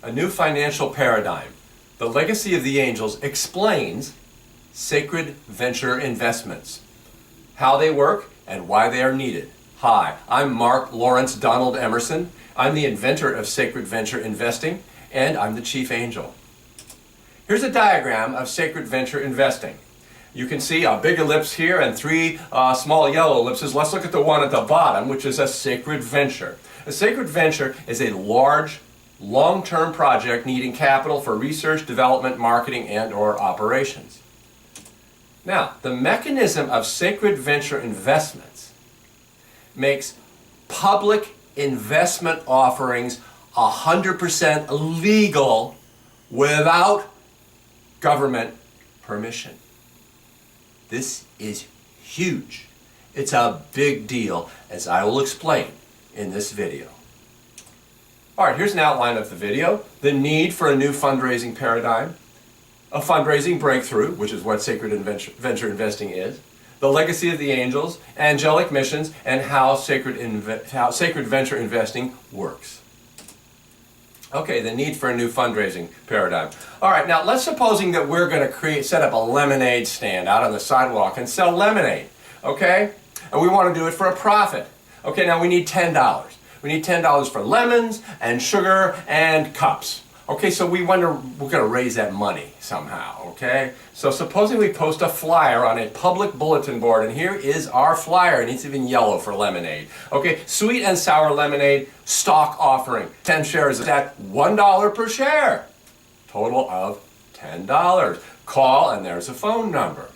A New Financial Paradigm. The Legacy of the Angels explains sacred venture investments, how they work, and why they are needed. Hi, I'm Mark Lawrence Donald Emerson. I'm the inventor of sacred venture investing, and I'm the chief angel. Here's a diagram of sacred venture investing. You can see a big ellipse here and three small yellow ellipses. Let's look at the one at the bottom, which is a sacred venture. A sacred venture is a large, long-term project needing capital for research, development, marketing, and/or operations. Now, the mechanism of sacred venture investments makes public investment offerings 100% legal without government permission. This is huge. It's a big deal, as I will explain in this video. All right, here's an outline of the video. The need for a new fundraising paradigm, a fundraising breakthrough, which is what sacred venture investing is, the legacy of the angels, angelic missions, and how sacred venture investing works. Okay, the need for a new fundraising paradigm. All right, now let's supposing that we're going to set up a lemonade stand out on the sidewalk and sell lemonade, okay? And we want to do it for a profit. Okay, now we need $10. We need $10 for lemons and sugar and cups. Okay, so we're going to raise that money somehow, okay? So supposing we post a flyer on a public bulletin board, and here is our flyer, and it's even yellow for lemonade. Okay, sweet and sour lemonade stock offering. 10 shares at $1 per share. Total of $10. Call, and there's a phone number.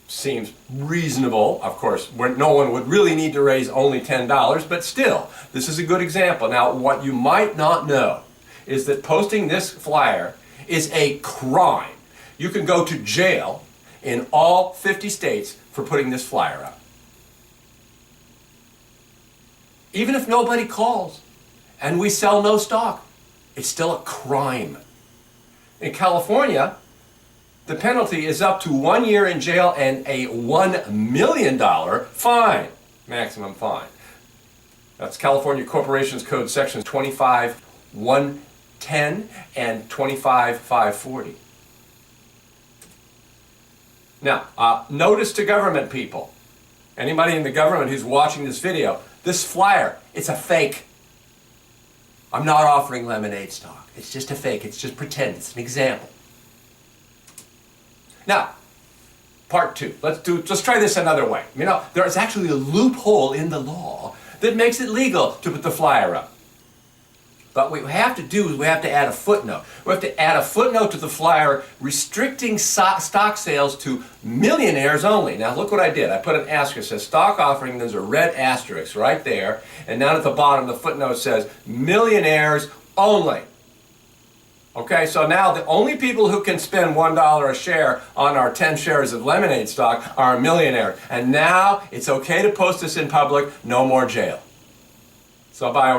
Seems reasonable. Of course, no one would really need to raise only $10, but still, this is a good example. Now, what you might not know is that posting this flyer is a crime. You can go to jail in all 50 states for putting this flyer up. Even if nobody calls and we sell no stock, it's still a crime. In California, the penalty is up to 1 year in jail and a $1 million fine, maximum fine. That's California Corporations Code sections 25.110 and 25.540. Now, notice to government people, anybody in the government who's watching this video, this flyer, it's a fake. I'm not offering lemonade stock. It's just a fake. It's just pretend. It's an example. Now, part two. Let's try this another way. You know, there is actually a loophole in the law that makes it legal to put the flyer up. But what we have to do is we have to add a footnote. We have to add a footnote to the flyer restricting stock sales to millionaires only. Now look what I did. I put an asterisk. It says stock offering. There's a red asterisk right there. And down at the bottom the footnote says millionaires only. Okay, so now the only people who can spend $1 a share on our 10 shares of lemonade stock are millionaires. And now it's okay to post this in public, no more jail. So by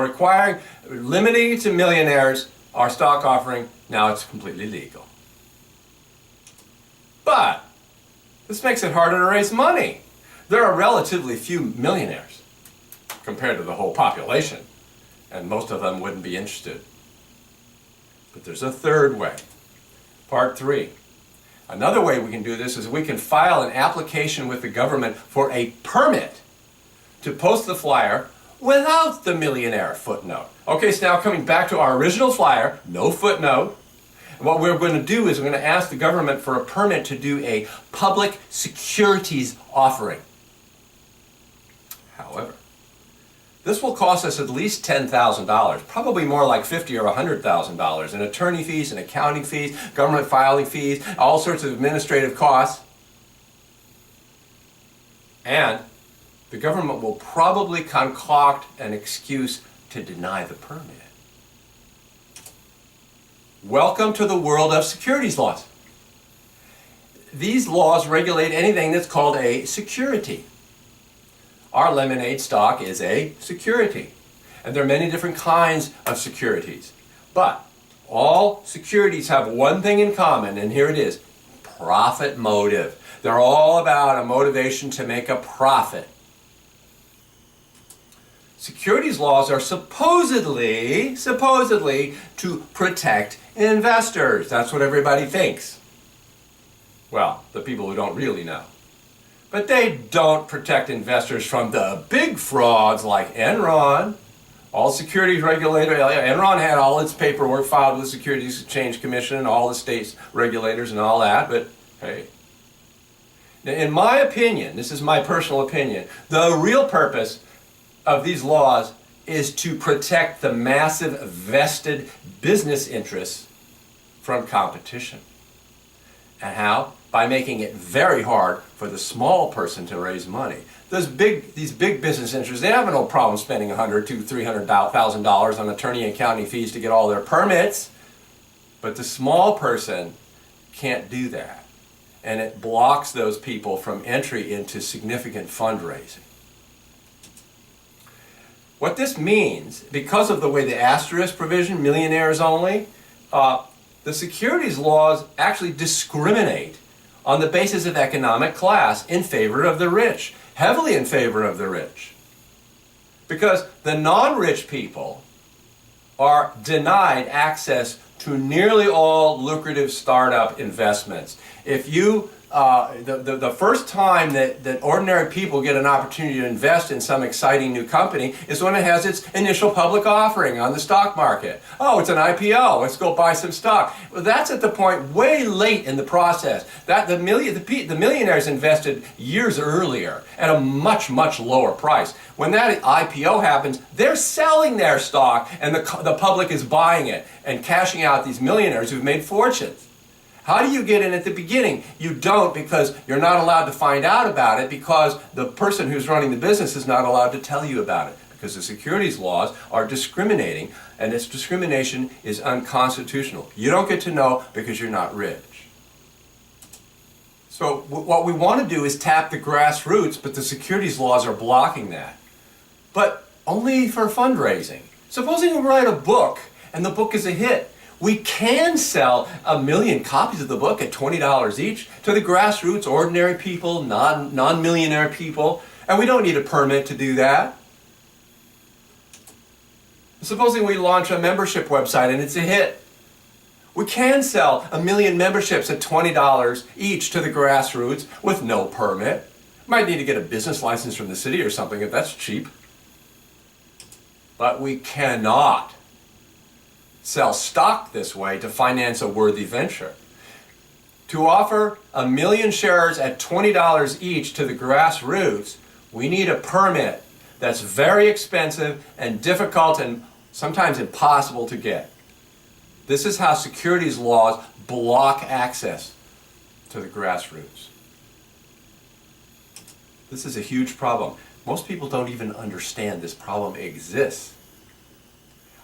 limiting it to millionaires, our stock offering, now it's completely legal. But this makes it harder to raise money. There are relatively few millionaires compared to the whole population, and most of them wouldn't be interested. But there's a third way. Part three. Another way we can do this is we can file an application with the government for a permit to post the flyer without the millionaire footnote. Okay, so now coming back to our original flyer, no footnote. And what we're going to do is we're going to ask the government for a permit to do a public securities offering. However, this will cost us at least $10,000, probably more like $50,000 or $100,000 in attorney fees and accounting fees, government filing fees, all sorts of administrative costs. And the government will probably concoct an excuse to deny the permit. Welcome to the world of securities laws. These laws regulate anything that's called a security. Our lemonade stock is a security. And there are many different kinds of securities. But all securities have one thing in common, and here it is: profit motive. They're all about a motivation to make a profit. Securities laws are supposedly to protect investors. That's what everybody thinks. Well, the people who don't really know. But they don't protect investors from the big frauds like Enron. All securities regulators, Enron had all its paperwork filed with the Securities Exchange Commission and all the states regulators and all that, but hey. Now, in my opinion, this is my personal opinion, the real purpose of these laws is to protect the massive vested business interests from competition. And how? By making it very hard for the small person to raise money. These big business interests, they have no problem spending $100,000 to $300,000 on attorney and accounting fees to get all their permits. But the small person can't do that. And it blocks those people from entry into significant fundraising. What this means, because of the way the asterisk provision, millionaires only, the securities laws actually discriminate on the basis of economic class in favor of the rich, heavily in favor of the rich. Because the non-rich people are denied access to nearly all lucrative startup investments. If you, the first time that ordinary people get an opportunity to invest in some exciting new company is when it has its initial public offering on the stock market. Oh, it's an IPO, let's go buy some stock. Well, that's at the point way late in the process. That the millionaires invested years earlier at a much, much lower price. When that IPO happens, they're selling their stock and the public is buying it and cashing out these millionaires who've made fortunes. How do you get in at the beginning? You don't, because you're not allowed to find out about it, because the person who's running the business is not allowed to tell you about it, because the securities laws are discriminating, and this discrimination is unconstitutional. You don't get to know because you're not rich. So what we want to do is tap the grassroots, but the securities laws are blocking that. But only for fundraising. Supposing we write a book, and the book is a hit. We can sell 1 million copies of the book at $20 each to the grassroots, ordinary people, non-millionaire people, and we don't need a permit to do that. Supposing we launch a membership website and it's a hit. We can sell 1 million memberships at $20 each to the grassroots with no permit. Might need to get a business license from the city or something if that's cheap. But we cannot sell stock this way to finance a worthy venture. To offer 1 million shares at $20 each to the grassroots, we need a permit that's very expensive and difficult and sometimes impossible to get. This is how securities laws block access to the grassroots. This is a huge problem. Most people don't even understand this problem exists.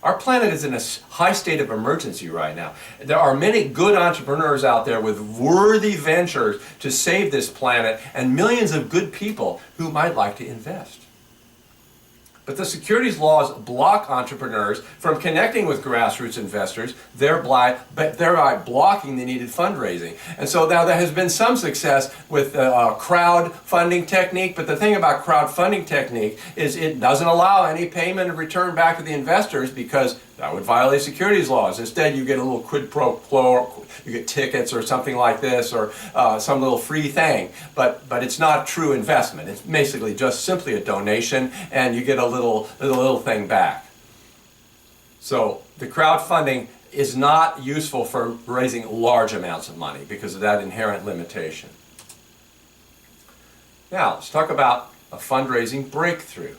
Our planet is in a high state of emergency right now. There are many good entrepreneurs out there with worthy ventures to save this planet and millions of good people who might like to invest. But the securities laws block entrepreneurs from connecting with grassroots investors, thereby blocking the needed fundraising. And so now there has been some success with crowdfunding technique, but the thing about crowdfunding technique is it doesn't allow any payment or return back to the investors because that would violate securities laws. Instead, you get a little quid pro quo, you get tickets or something like this, or some little free thing. But it's not true investment. It's basically just simply a donation, and you get a little thing back. So the crowdfunding is not useful for raising large amounts of money because of that inherent limitation. Now, let's talk about a fundraising breakthrough.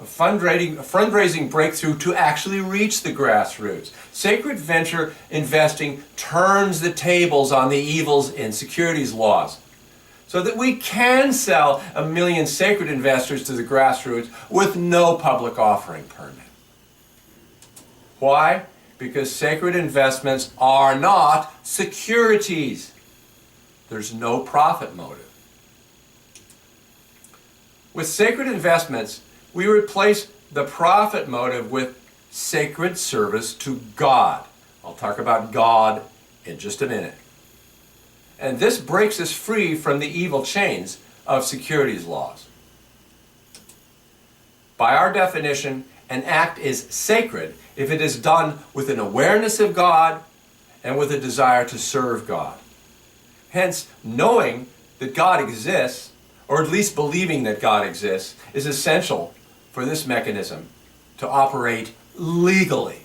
A fundraising breakthrough to actually reach the grassroots. Sacred venture investing turns the tables on the evils in securities laws so that we can sell 1 million sacred investors to the grassroots with no public offering permit. Why? Because sacred investments are not securities. There's no profit motive. With sacred investments, we replace the profit motive with sacred service to God. I'll talk about God in just a minute. And this breaks us free from the evil chains of securities laws. by our definition, an act is sacred if it is done with an awareness of God and with a desire to serve God. Hence, knowing that God exists, or at least believing that God exists, is essential for this mechanism to operate legally.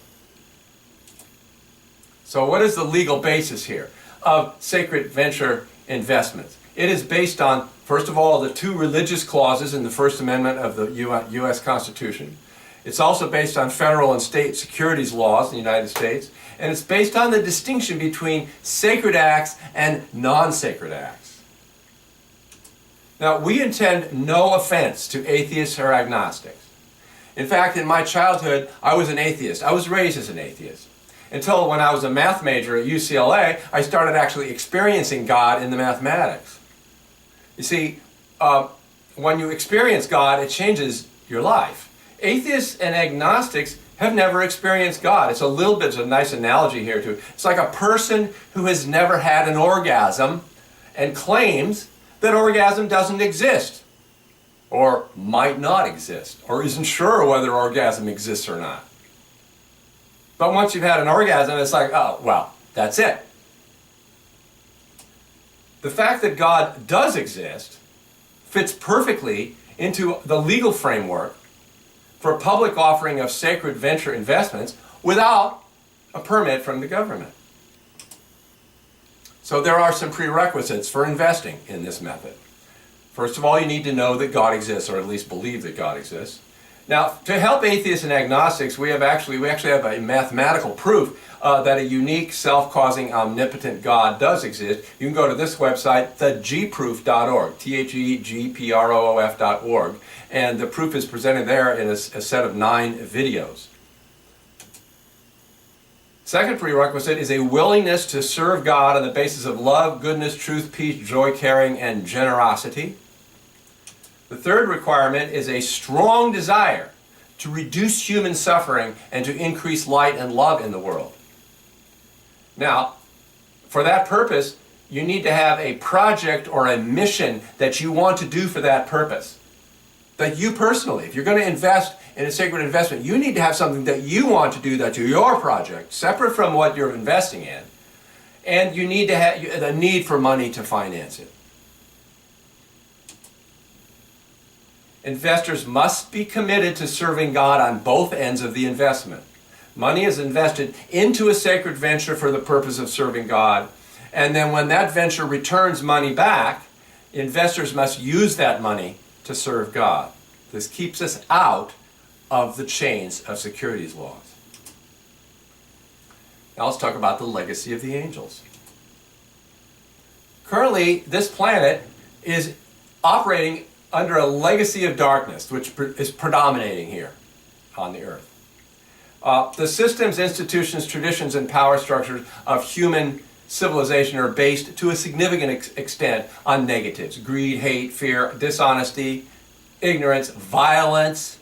So what is the legal basis here of sacred venture investments? It is based on, first of all, the two religious clauses in the First Amendment of the U.S. Constitution. It's also based on federal and state securities laws in the United States, and it's based on the distinction between sacred acts and non-sacred acts. Now, we intend no offense to atheists or agnostics. In fact, in my childhood, I was an atheist. I was raised as an atheist. Until when I was a math major at UCLA, I started actually experiencing God in the mathematics. You see, when you experience God, it changes your life. Atheists and agnostics have never experienced God. It's a little bit of a nice analogy here too. It's like a person who has never had an orgasm and claims that orgasm doesn't exist, or might not exist, or isn't sure whether orgasm exists or not. But once you've had an orgasm, it's like, oh, well, that's it. The fact that God does exist fits perfectly into the legal framework for public offering of sacred venture investments without a permit from the government. So there are some prerequisites for investing in this method. First of all, you need to know that God exists, or at least believe that God exists. Now, to help atheists and agnostics, we actually have a mathematical proof that a unique, self-causing, omnipotent God does exist. You can go to this website, thegproof.org, thegproof.org, and the proof is presented there in a set of 9 videos. Second prerequisite is a willingness to serve God on the basis of love, goodness, truth, peace, joy, caring, and generosity. The third requirement is a strong desire to reduce human suffering and to increase light and love in the world. Now, for that purpose, you need to have a project or a mission that you want to do for that purpose. That you personally, if you're going to invest in a sacred investment, you need to have something that you want to do that's your project, separate from what you're investing in. And you need to have the need for money to finance it. Investors must be committed to serving God on both ends of the investment. Money is invested into a sacred venture for the purpose of serving God, and then when that venture returns money back, investors must use that money to serve God. This keeps us out of the chains of securities laws. Now let's talk about the legacy of the angels. Currently, this planet is operating under a legacy of darkness, which is predominating here on the earth. The systems, institutions, traditions, and power structures of human civilization are based to a significant extent on negatives: greed, hate, fear, dishonesty, ignorance, violence,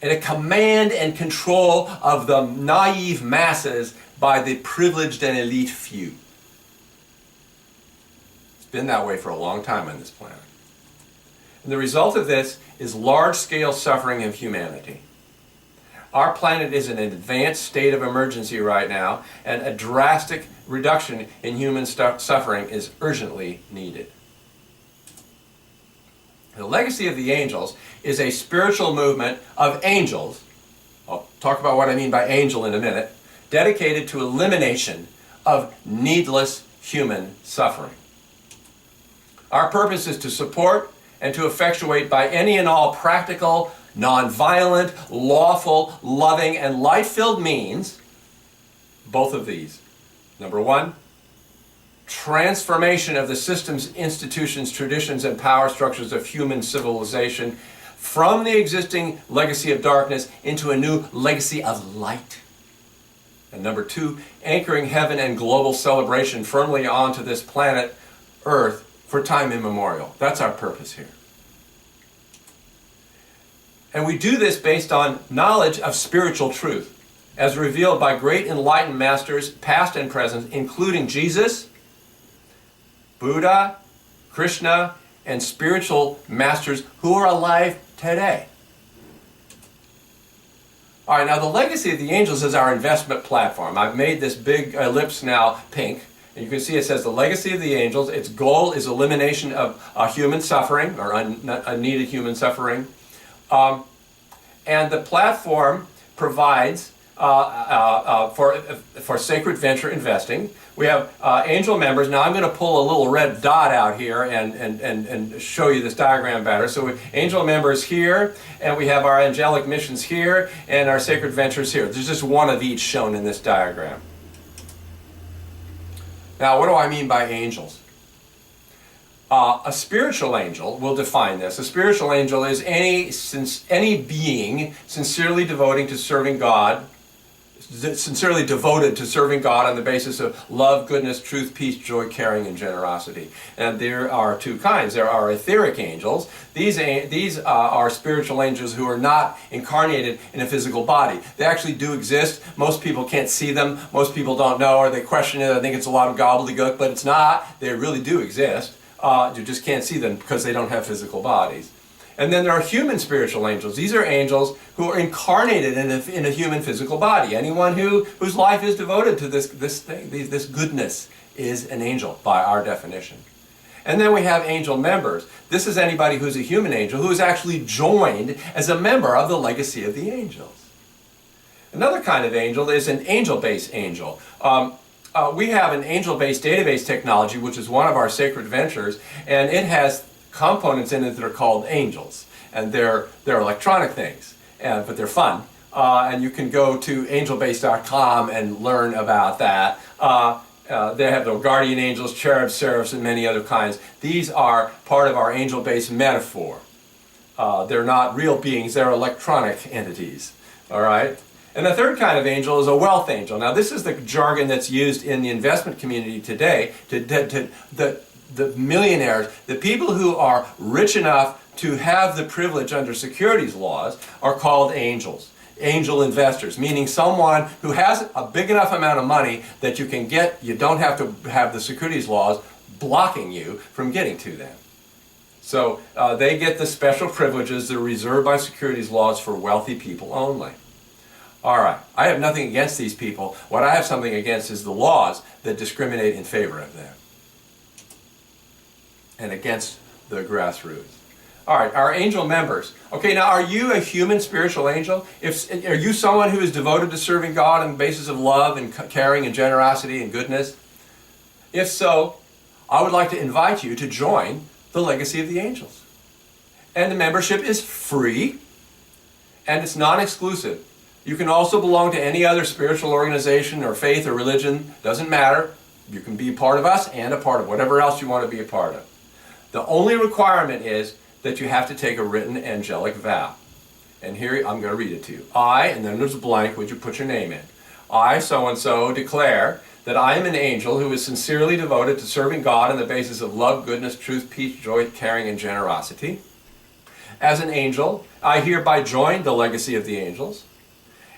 and a command and control of the naive masses by the privileged and elite few. It's been that way for a long time on this planet. And the result of this is large-scale suffering of humanity. Our planet is in an advanced state of emergency right now, and a drastic reduction in human suffering is urgently needed. The legacy of the angels is a spiritual movement of angels, I'll talk about what I mean by angel in a minute, dedicated to elimination of needless human suffering. Our purpose is to support and to effectuate by any and all practical, non-violent, lawful, loving, and light-filled means, both of these. Number one, transformation of the systems, institutions, traditions, and power structures of human civilization from the existing legacy of darkness into a new legacy of light. And number two, anchoring heaven and global celebration firmly onto this planet, Earth, for time immemorial. That's our purpose here. And we do this based on knowledge of spiritual truth, as revealed by great enlightened masters, past and present, including Jesus, Buddha, Krishna, and spiritual masters who are alive today. All right, now the Legacy of the Angels is our investment platform. I've made this big ellipse now pink, and you can see it says the Legacy of the Angels. Its goal is elimination of human suffering, or unneeded human suffering. And the platform provides for sacred venture investing. We have angel members. Now I'm going to pull a little red dot out here and show you this diagram better. So angel members here, and we have our angelic missions here, and our sacred ventures here. There's just one of each shown in this diagram. Now, what do I mean by angels? A spiritual angel, we'll define this. A spiritual angel is any being sincerely devoting to serving God, sincerely devoted to serving God on the basis of love, goodness, truth, peace, joy, caring, and generosity. And there are two kinds. There are etheric angels. These are spiritual angels who are not incarnated in a physical body. They actually do exist. Most people can't see them. Most people don't know, or they question it. I think it's a lot of gobbledygook, but it's not. They really do exist. You just can't see them because they don't have physical bodies. And then there are human spiritual angels. These are angels who are incarnated in a human physical body. Anyone whose life is devoted to this goodness is an angel by our definition. And then we have angel members. This is anybody who's a human angel who is actually joined as a member of the Legacy of the Angels. Another kind of angel is an angel-based angel. We have an angel-based database technology, which is one of our sacred ventures, and it has components in it that are called angels. And they're electronic things, but they're fun. And you can go to angelbase.com and learn about that. They have the guardian angels, cherubs, seraphs, and many other kinds. These are part of our angel-based metaphor. They're not real beings, they're electronic entities. All right? And the third kind of angel is a wealth angel. Now, this is the jargon that's used in the investment community today the millionaires, the people who are rich enough to have the privilege under securities laws are called angels. Angel investors, meaning someone who has a big enough amount of money that you don't have to have the securities laws blocking you from getting to them. So they get the special privileges that are reserved by securities laws for wealthy people only. All right, I have nothing against these people. What I have something against is the laws that discriminate in favor of them and against the grassroots. All right, our angel members. Okay, now are you a human spiritual angel? Are you someone who is devoted to serving God on the basis of love and caring and generosity and goodness? If so, I would like to invite you to join the Legacy of the Angels. And the membership is free and it's non-exclusive. You can also belong to any other spiritual organization or faith or religion. Doesn't matter. You can be a part of us and a part of whatever else you want to be a part of. The only requirement is that you have to take a written angelic vow. And here I'm going to read it to you. I, and then there's a blank, would you put your name in? I, so-and-so, declare that I am an angel who is sincerely devoted to serving God on the basis of love, goodness, truth, peace, joy, caring, and generosity. As an angel, I hereby join the Legacy of the Angels.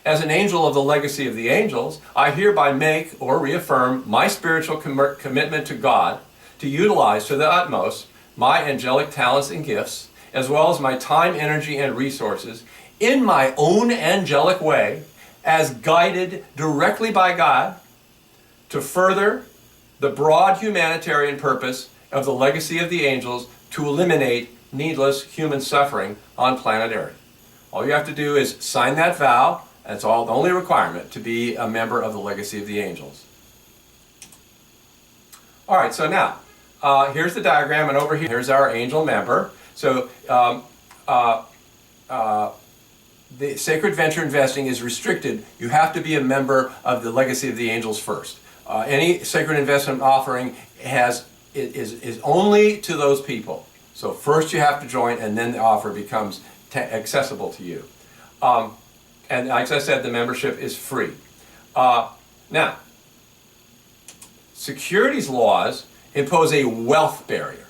As an angel of the Legacy of the Angels, I hereby make or reaffirm my spiritual commitment to God to utilize to the utmost my angelic talents and gifts, as well as my time, energy, and resources in my own angelic way, as guided directly by God to further the broad humanitarian purpose of the Legacy of the Angels to eliminate needless human suffering on planet Earth. All you have to do is sign that vow. That's all, the only requirement to be a member of the Legacy of the Angels. All right, so now, here's the diagram, and over here, here's our angel member. So the sacred venture investing is restricted. You have to be a member of the Legacy of the Angels first. Any sacred investment offering is only to those people. So first you have to join, and then the offer becomes accessible to you. And as I said, the membership is free. Now, securities laws impose a wealth barrier.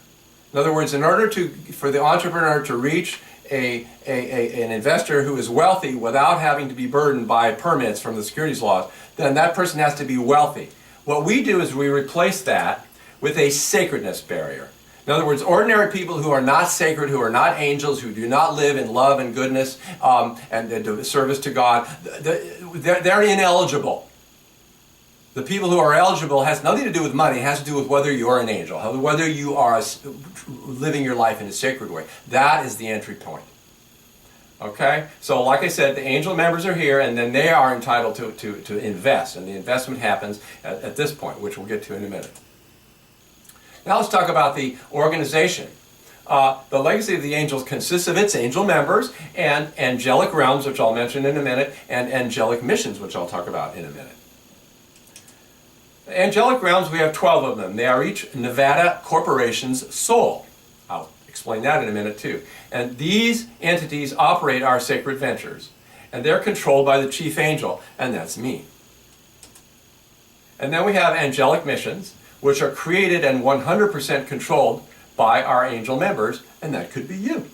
In other words, in order for the entrepreneur to reach an investor who is wealthy without having to be burdened by permits from the securities laws, then that person has to be wealthy. What we do is we replace that with a sacredness barrier. In other words, ordinary people who are not sacred, who are not angels, who do not live in love and goodness and service to God, they're ineligible. The people who are eligible has nothing to do with money. It has to do with whether you're an angel, whether you are living your life in a sacred way. That is the entry point. Okay? So like I said, the angel members are here, and then they are entitled to invest. And the investment happens at this point, which we'll get to in a minute. Now let's talk about the organization. The legacy of the angels consists of its angel members and angelic realms, which I'll mention in a minute, and angelic missions, which I'll talk about in a minute. The angelic realms, we have 12 of them. They are each Nevada corporation's soul. I'll explain that in a minute too. And these entities operate our sacred ventures. And they're controlled by the chief angel, and that's me. And then we have angelic missions, which are created and 100% controlled by our angel members, and that could be you.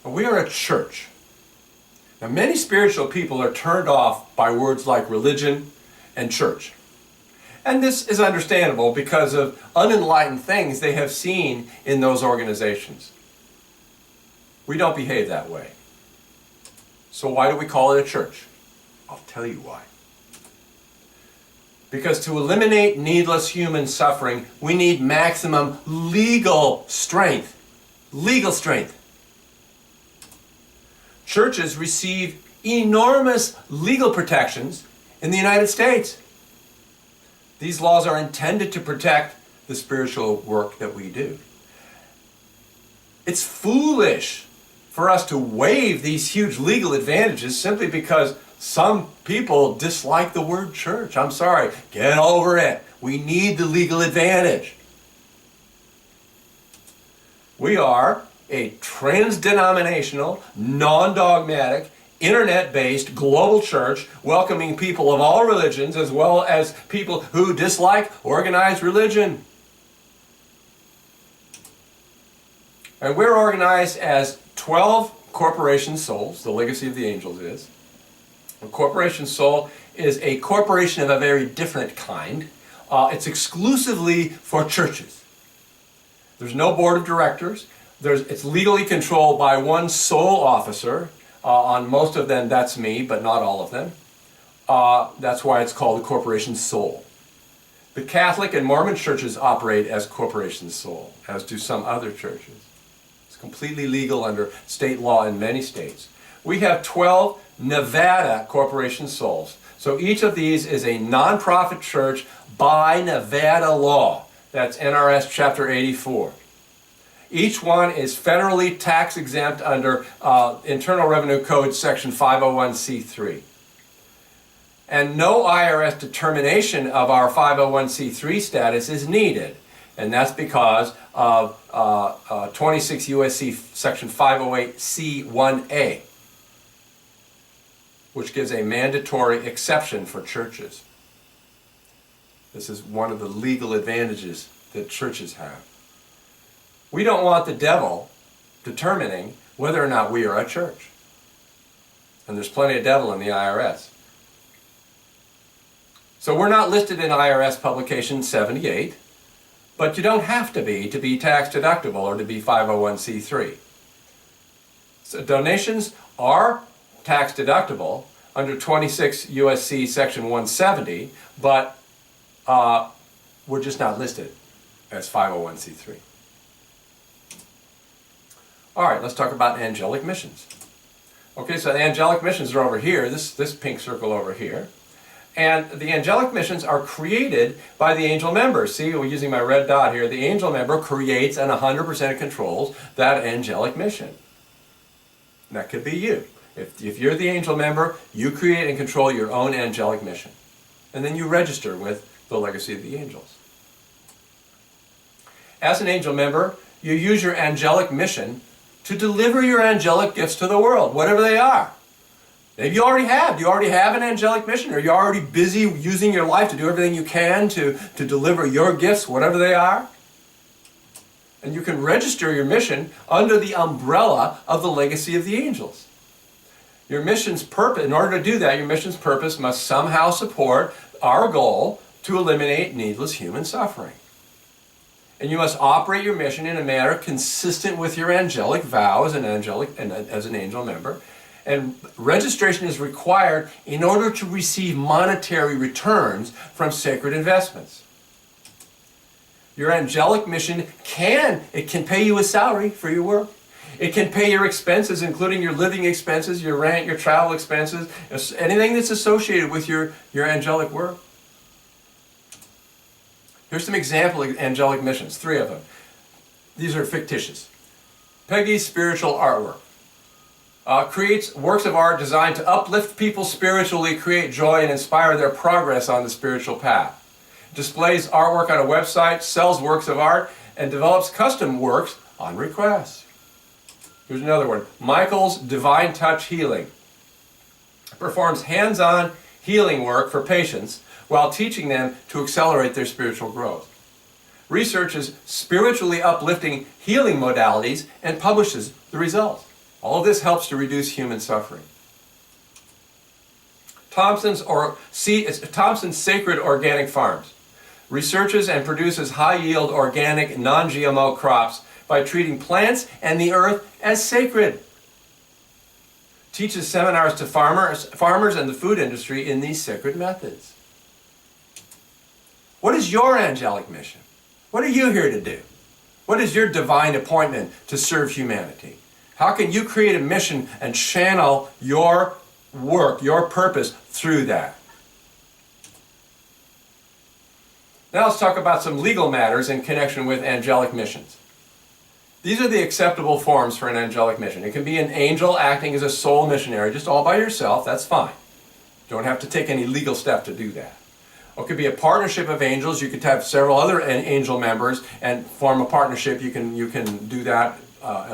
We are a church. Now, many spiritual people are turned off by words like religion and church. And this is understandable because of unenlightened things they have seen in those organizations. We don't behave that way. So why do we call it a church? I'll tell you why. Because to eliminate needless human suffering, we need maximum legal strength. Legal strength. Churches receive enormous legal protections in the United States. These laws are intended to protect the spiritual work that we do. It's foolish for us to waive these huge legal advantages simply because some people dislike the word church. I'm sorry. Get over it. We need the legal advantage. We are a trans-denominational, non-dogmatic, internet-based global church welcoming people of all religions as well as people who dislike organized religion. And we're organized as 12 corporation souls. The legacy of the angels is. A corporation soul is a corporation of a very different kind. It's exclusively for churches. There's no board of directors. It's legally controlled by one sole officer. On most of them, that's me, but not all of them. That's why it's called a corporation soul. The Catholic and Mormon churches operate as corporation soul, as do some other churches. It's completely legal under state law in many states. We have 12 Nevada corporation souls. So each of these is a nonprofit church by Nevada law. That's NRS Chapter 84. Each one is federally tax exempt under Internal Revenue Code Section 501c3. And no IRS determination of our 501c3 status is needed. And that's because of 26 U.S.C. Section 508c1a. Which gives a mandatory exception for churches. This is one of the legal advantages that churches have. We don't want the devil determining whether or not we are a church. And there's plenty of devil in the IRS. So we're not listed in IRS Publication 78, but you don't have to be tax deductible or to be 501c3. So donations are tax deductible under 26 U.S.C. Section 170, but we're just not listed as 501c3. All right, let's talk about angelic missions. Okay, so the angelic missions are over here, this pink circle over here. And the angelic missions are created by the angel members. See, we're using my red dot here. The angel member creates and 100% controls that angelic mission. And that could be you. If you're the angel member, you create and control your own angelic mission. And then you register with the legacy of the angels. As an angel member, you use your angelic mission to deliver your angelic gifts to the world, whatever they are. Maybe you already have. Do you already have an angelic mission? Or you're already busy using your life to do everything you can to deliver your gifts, whatever they are? And you can register your mission under the umbrella of the legacy of the angels. Your mission's purpose, in order to do that, your mission's purpose must somehow support our goal to eliminate needless human suffering. And you must operate your mission in a manner consistent with your angelic vow as an angel member. And registration is required in order to receive monetary returns from sacred investments. Your angelic mission can pay you a salary for your work. It can pay your expenses, including your living expenses, your rent, your travel expenses, anything that's associated with your angelic work. Here's some example angelic missions, 3 of them. These are fictitious. Peggy's spiritual artwork. Creates works of art designed to uplift people spiritually, create joy, and inspire their progress on the spiritual path. Displays artwork on a website, sells works of art, and develops custom works on request. Here's another one. Michael's Divine Touch Healing. Performs hands-on healing work for patients while teaching them to accelerate their spiritual growth. Researches spiritually uplifting healing modalities and publishes the results. All of this helps to reduce human suffering. Thompson's Sacred Organic Farms researches and produces high-yield organic non-GMO crops by treating plants and the earth as sacred. Teaches seminars to farmers and the food industry in these sacred methods. What is your angelic mission? What are you here to do? What is your divine appointment to serve humanity? How can you create a mission and channel your work, your purpose through that? Now let's talk about some legal matters in connection with angelic missions. These are the acceptable forms for an angelic mission. It can be an angel acting as a sole missionary, just all by yourself, that's fine. You don't have to take any legal step to do that. Or it could be a partnership of angels. You could have several other angel members and form a partnership. You can do that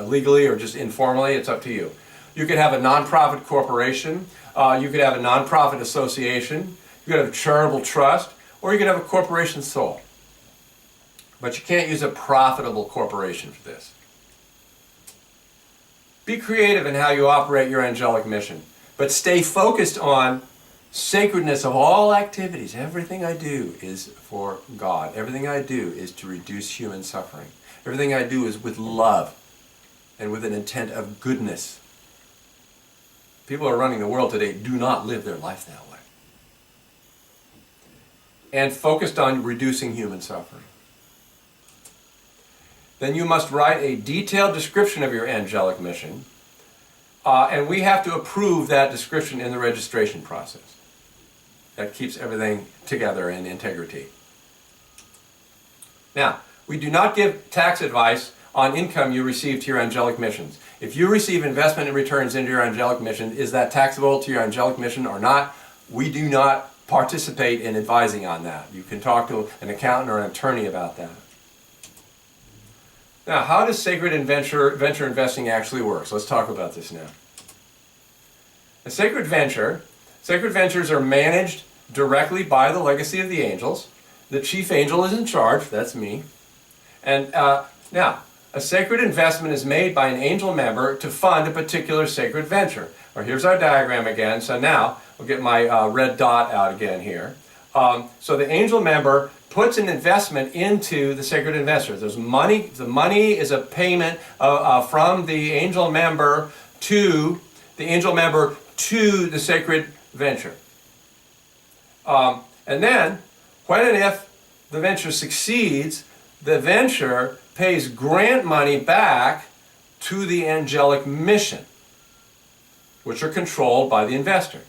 legally or just informally, it's up to you. You could have a nonprofit corporation, you could have a nonprofit association, you could have a charitable trust, or you could have a corporation sole. But you can't use a profitable corporation for this. Be creative in how you operate your angelic mission, but stay focused on sacredness of all activities. Everything I do is for God. Everything I do is to reduce human suffering. Everything I do is with love and with an intent of goodness. People who are running the world today do not live their life that way. And focused on reducing human suffering. Then you must write a detailed description of your angelic mission, and we have to approve that description in the registration process. That keeps everything together in integrity. Now, we do not give tax advice on income you receive to your angelic missions. If you receive investment and returns into your angelic mission, is that taxable to your angelic mission or not? We do not participate in advising on that. You can talk to an accountant or an attorney about that. Now, how does sacred venture investing actually work? So let's talk about this now. A sacred ventures are managed directly by the legacy of the angels. The chief angel is in charge, that's me. And now, a sacred investment is made by an angel member to fund a particular sacred venture. Or here's our diagram again. So now, we'll get my red dot out again here. So the angel member puts an investment into the sacred investor. There's money. The money is a payment from the angel member to the sacred venture. And then, when and if the venture succeeds, the venture pays grant money back to the angelic mission, which are controlled by the investor.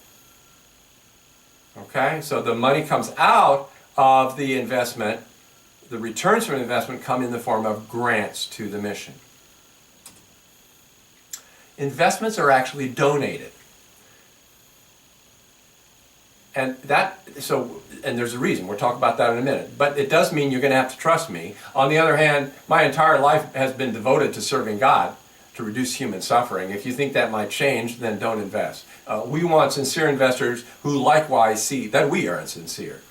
Okay, so the money comes out of the investment. The returns from the investment come in the form of grants to the mission. Investments are actually donated. And there's a reason. We'll talk about that in a minute. But it does mean you're going to have to trust me. On the other hand, my entire life has been devoted to serving God, to reduce human suffering. If you think that might change, then don't invest. We want sincere investors who likewise see that we are insincere.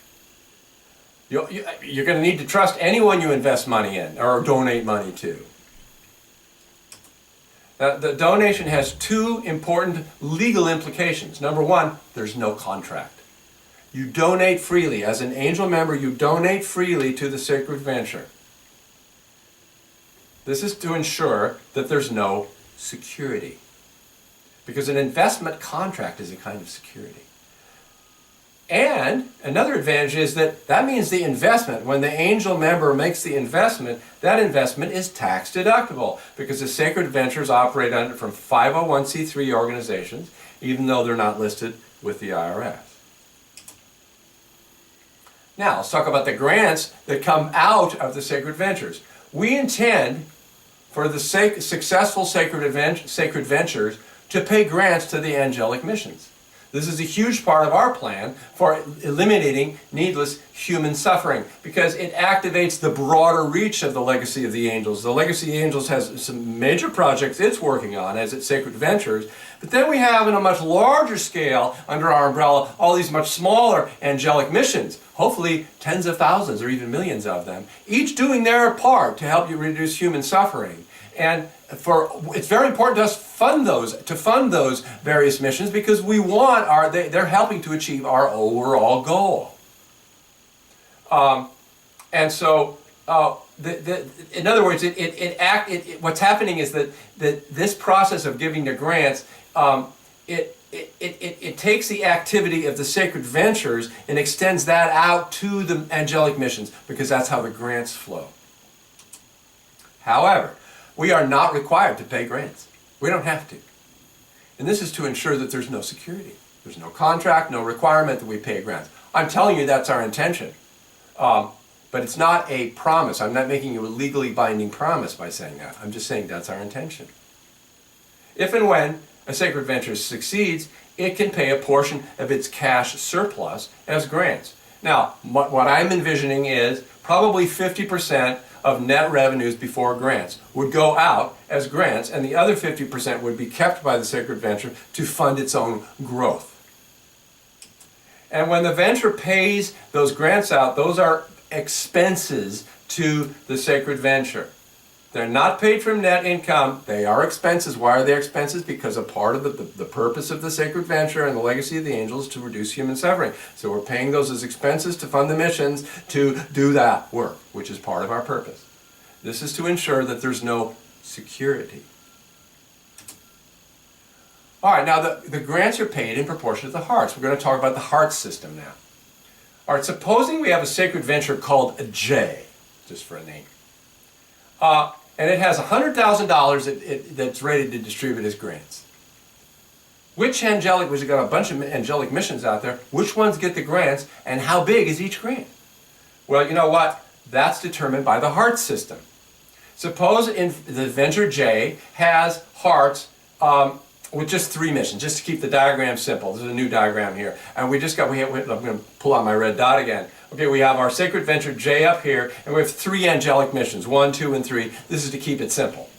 You're going to need to trust anyone you invest money in or donate money to. Now, the donation has 2 important legal implications. Number 1, there's no contract. You donate freely. As an angel member, you donate freely to the sacred venture. This is to ensure that there's no security. Because an investment contract is a kind of security. And another advantage is that means the investment, when the angel member makes the investment, that investment is tax deductible because the Sacred Ventures operate from 501c3 organizations, even though they're not listed with the IRS. Now, let's talk about the grants that come out of the Sacred Ventures. We intend for the successful Sacred Ventures to pay grants to the angelic missions. This is a huge part of our plan for eliminating needless human suffering because it activates the broader reach of the Legacy of the Angels. The Legacy of the Angels has some major projects it's working on as its Sacred Ventures, but then we have, in a much larger scale, under our umbrella, all these much smaller angelic missions, hopefully tens of thousands or even millions of them, each doing their part to help you reduce human suffering. And it's very important to us to fund those various missions because we want they're helping to achieve our overall goal. And so, in other words, what's happening is that this process of giving the grants, it takes the activity of the Sacred Ventures and extends that out to the angelic missions because that's how the grants flow. However, we are not required to pay grants. We don't have to. And this is to ensure that there's no security. There's no contract, no requirement that we pay grants. I'm telling you that's our intention. But it's not a promise. I'm not making you a legally binding promise by saying that. I'm just saying that's our intention. If and when a Sacred Venture succeeds, it can pay a portion of its cash surplus as grants. Now, what I'm envisioning is probably 50% of net revenues before grants would go out as grants, and the other 50% would be kept by the Sacred Venture to fund its own growth. And when the venture pays those grants out, those are expenses to the Sacred Venture. They're not paid from net income. They are expenses. Why are they expenses? Because a part of the purpose of the Sacred Venture and the Legacy of the Angels is to reduce human suffering. So we're paying those as expenses to fund the missions to do that work, which is part of our purpose. This is to ensure that there's no security. All right, now the grants are paid in proportion to the hearts. We're going to talk about the heart system now. All right, supposing we have a Sacred Venture called a J, just for a name. And it has $100,000 that's ready to distribute as grants. We've got a bunch of angelic missions out there. Which ones get the grants, and how big is each grant? Well, you know what? That's determined by the heart system. Suppose the Venture J has hearts with just 3 missions, just to keep the diagram simple. This is a new diagram here. And I'm going to pull out my red dot again. Okay, we have our Sacred Venture J up here, and we have 3 angelic missions, 1, 2, and 3. This is to keep it simple.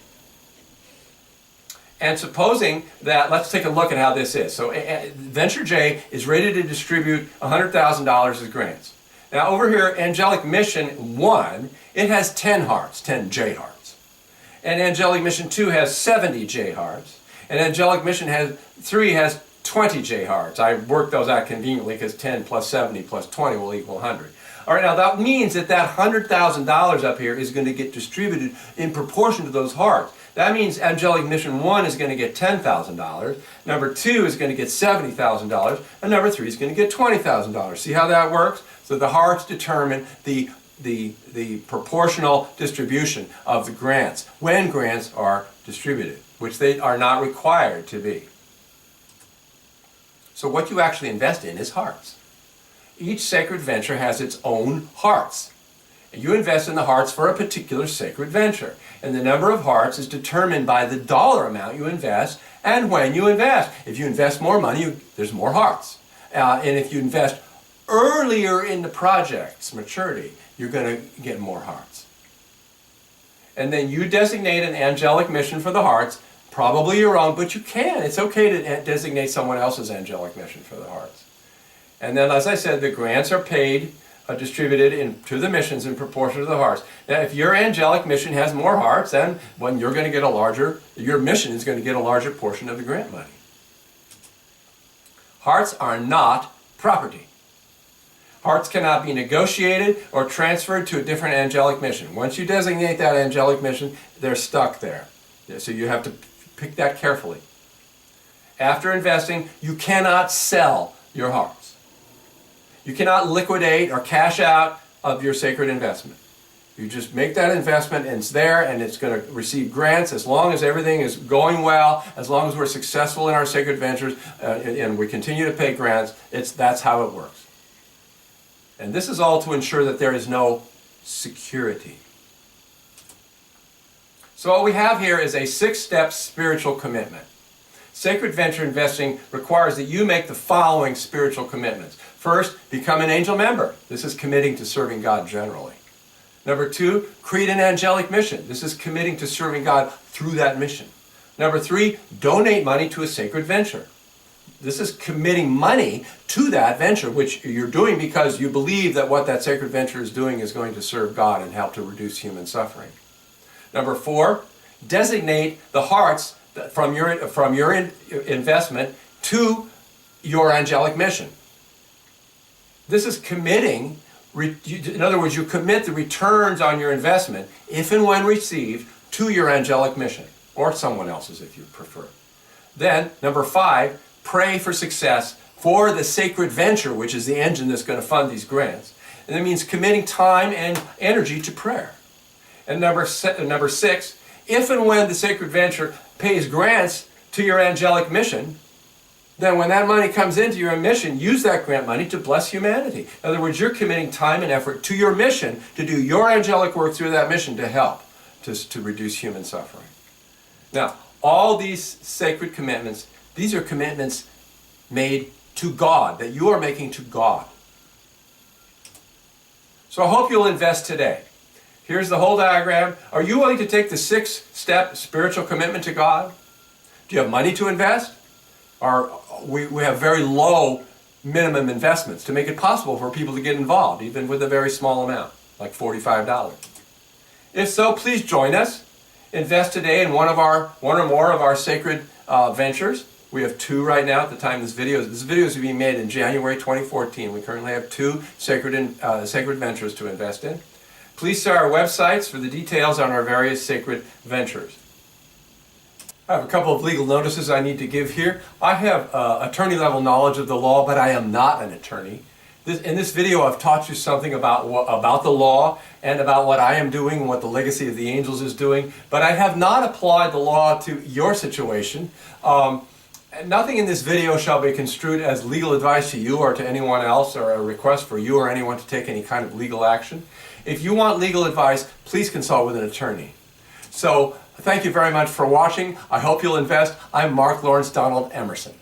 And supposing that, let's take a look at how this is. So Venture J is ready to distribute $100,000 as grants. Now over here, Angelic Mission 1, it has 10 hearts, 10 J hearts. And Angelic Mission 2 has 70 J hearts. And Angelic Mission 3 has 20 J hearts. I worked those out conveniently because 10 plus 70 plus 20 will equal 100. All right, now that means that $100,000 up here is going to get distributed in proportion to those hearts. That means Angelic Mission 1 is going to get $10,000, number 2 is going to get $70,000, and number 3 is going to get $20,000. See how that works? So the hearts determine the proportional distribution of the grants when grants are distributed, which they are not required to be. So what you actually invest in is hearts. Each Sacred Venture has its own hearts. You invest in the hearts for a particular Sacred Venture. And the number of hearts is determined by the dollar amount you invest and when you invest. If you invest more money, there's more hearts. And if you invest earlier in the project's maturity, you're going to get more hearts. And then you designate an angelic mission for the hearts, probably your own, but you can. It's okay to designate someone else's angelic mission for the hearts. And then, as I said, the grants are paid, distributed to the missions in proportion to the hearts. Now, if your angelic mission has more hearts, then when you're going to get your mission is going to get a larger portion of the grant money. Hearts are not property. Hearts cannot be negotiated or transferred to a different angelic mission. Once you designate that angelic mission, they're stuck there. So you have to pick that carefully. After investing, you cannot sell your hearts. You cannot liquidate or cash out of your sacred investment. You just make that investment and it's there and it's going to receive grants as long as everything is going well, as long as we're successful in our sacred ventures and we continue to pay grants. That's how it works. And this is all to ensure that there is no security. So what we have here is a 6-step spiritual commitment. Sacred venture investing requires that you make the following spiritual commitments. First, become an angel member. This is committing to serving God generally. Number 2, create an angelic mission. This is committing to serving God through that mission. Number 3, donate money to a sacred venture. This is committing money to that venture, which you're doing because you believe that what that sacred venture is doing is going to serve God and help to reduce human suffering. Number 4, designate the hearts from your investment to your angelic mission. This is committing, in other words, you commit the returns on your investment, if and when received, to your angelic mission, or someone else's if you prefer. Then, number 5, pray for success for the sacred venture, which is the engine that's going to fund these grants. And that means committing time and energy to prayer. And number 6, if and when the sacred venture pays grants to your angelic mission, then when that money comes into your mission, use that grant money to bless humanity. In other words, you're committing time and effort to your mission to do your angelic work through that mission to help to reduce human suffering. Now, all these sacred commitments, these are commitments made to God, that you are making to God. So I hope you'll invest today. Here's the whole diagram. Are you willing to take the 6-step spiritual commitment to God? Do you have money to invest? We have very low minimum investments to make it possible for people to get involved, even with a very small amount, like $45. If so, please join us. Invest today in one or more of our sacred ventures. We have 2 right now at the time this video is being made in January 2014. We currently have 2 sacred ventures to invest in. Please see our websites for the details on our various sacred ventures. I have a couple of legal notices I need to give here. I have attorney-level knowledge of the law, but I am not an attorney. In this video, I've taught you something about the law and about what I am doing and what the Legacy of the Angels is doing, but I have not applied the law to your situation. Nothing in this video shall be construed as legal advice to you or to anyone else, or a request for you or anyone to take any kind of legal action. If you want legal advice, please consult with an attorney. So, thank you very much for watching. I hope you'll invest. I'm Mark Lawrence Donald Emerson.